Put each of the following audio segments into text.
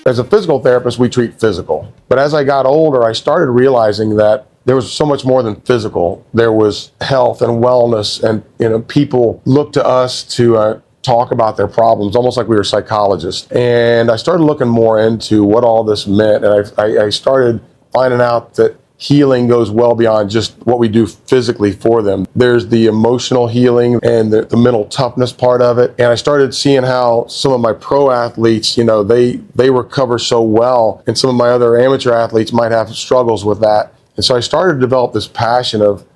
as a physical therapist, we treat physical. But as I got older, I started realizing that there was so much more than physical. There was health and wellness, and people look to us to talk about their problems, almost like we were psychologists. And I started looking more into what all this meant, and I started finding out that healing goes well beyond just what we do physically for them. There's the emotional healing and the mental toughness part of it. And I started seeing how some of my pro athletes, they recover so well, and some of my other amateur athletes might have struggles with that. And so I started to develop this passion of,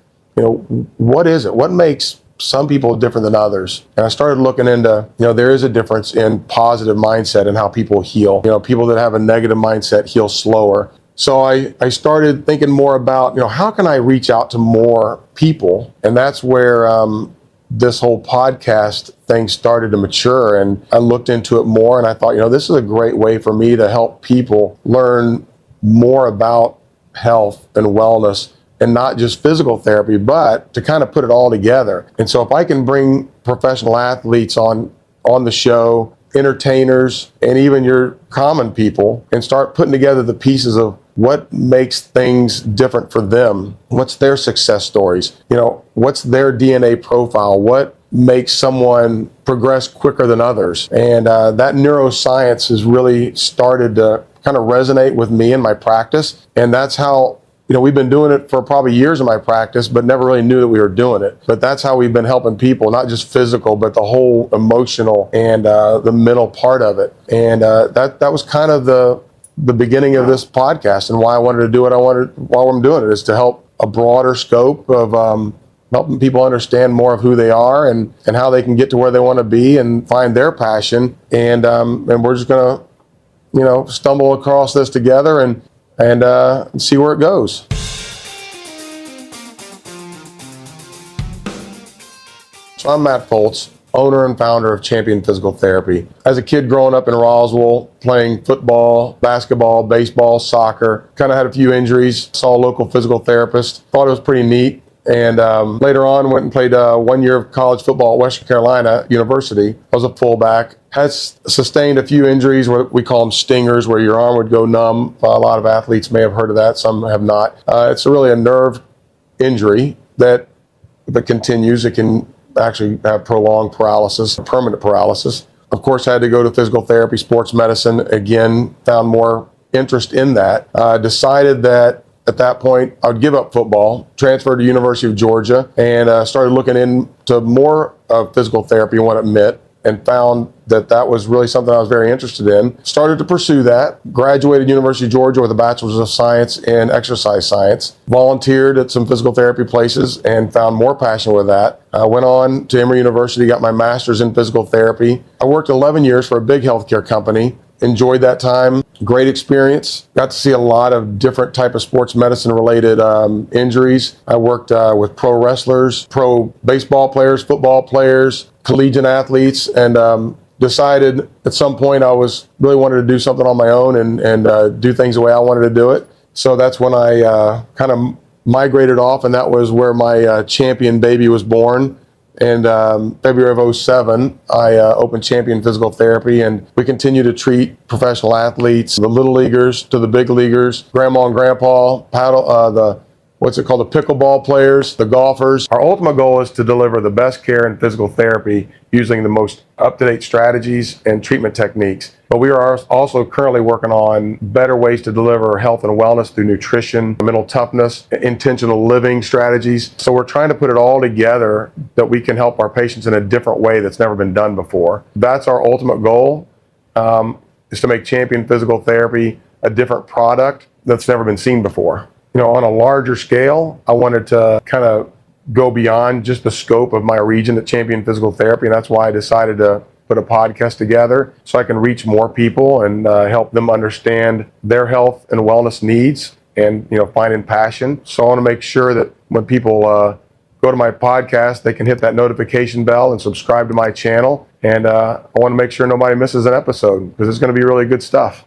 what is it? What makes some people different than others? And I started looking into, there is a difference in positive mindset and how people heal. People that have a negative mindset heal slower. So I started thinking more about, how can I reach out to more people? And that's where this whole podcast thing started to mature. And I looked into it more, and I thought, this is a great way for me to help people learn more about health and wellness, and not just physical therapy, but to kind of put it all together. And so if I can bring professional athletes on the show, entertainers, and even your common people, and start putting together the pieces of what makes things different for them, what's their success stories, what's their DNA profile, what makes someone progress quicker than others. And that neuroscience has really started to kind of resonate with me in my practice. And that's how, we've been doing it for probably years in my practice, but never really knew that we were doing it. But that's how we've been helping people, not just physical, but the whole emotional and the mental part of it. And that was kind of the beginning of this podcast, and why I wanted to do what I wanted while I'm doing it, is to help a broader scope of helping people understand more of who they are and how they can get to where they want to be and find their passion. And we're just going to, stumble across this together and see where it goes. So I'm Matt Foltz, owner and founder of Champion Physical Therapy. As a kid growing up in Roswell, playing football, basketball, baseball, soccer, kind of had a few injuries, saw a local physical therapist, thought it was pretty neat. And later on, went and played 1 year of college football at Western Carolina University. I was a fullback. Had sustained a few injuries, what we call them stingers, where your arm would go numb. A lot of athletes may have heard of that, some have not. It's really a nerve injury that, if it continues, it can actually have prolonged paralysis, permanent paralysis. Of course, I had to go to physical therapy, sports medicine. Again, found more interest in that. Decided that at that point, I would give up football, transferred to University of Georgia, and started looking into more of physical therapy and what it meant, and found that was really something I was very interested in. Started to pursue that, graduated University of Georgia with a bachelor's of science in exercise science, volunteered at some physical therapy places and found more passion with that. I went on to Emory University, got my master's in physical therapy. I worked 11 years for a big healthcare company. Enjoyed that time, great experience. Got to see a lot of different type of sports medicine related injuries. I worked with pro wrestlers, pro baseball players, football players, collegiate athletes, and decided at some point I really wanted to do something on my own and do things the way I wanted to do it. So that's when I kind of migrated off, and that was where my Champion baby was born. And February of 2007, I opened Champion Physical Therapy, and we continue to treat professional athletes, the little leaguers to the big leaguers, grandma and grandpa, the pickleball players, the golfers. Our ultimate goal is to deliver the best care in physical therapy using the most up-to-date strategies and treatment techniques. But we are also currently working on better ways to deliver health and wellness through nutrition, mental toughness, intentional living strategies. So we're trying to put it all together that we can help our patients in a different way that's never been done before. That's our ultimate goal, is to make Champion Physical Therapy a different product that's never been seen before. On a larger scale, I wanted to kind of go beyond just the scope of my region at Champion Physical Therapy, and that's why I decided to put a podcast together so I can reach more people and help them understand their health and wellness needs and finding passion. So I want to make sure that when people go to my podcast, they can hit that notification bell and subscribe to my channel. And I want to make sure nobody misses an episode, because it's going to be really good stuff.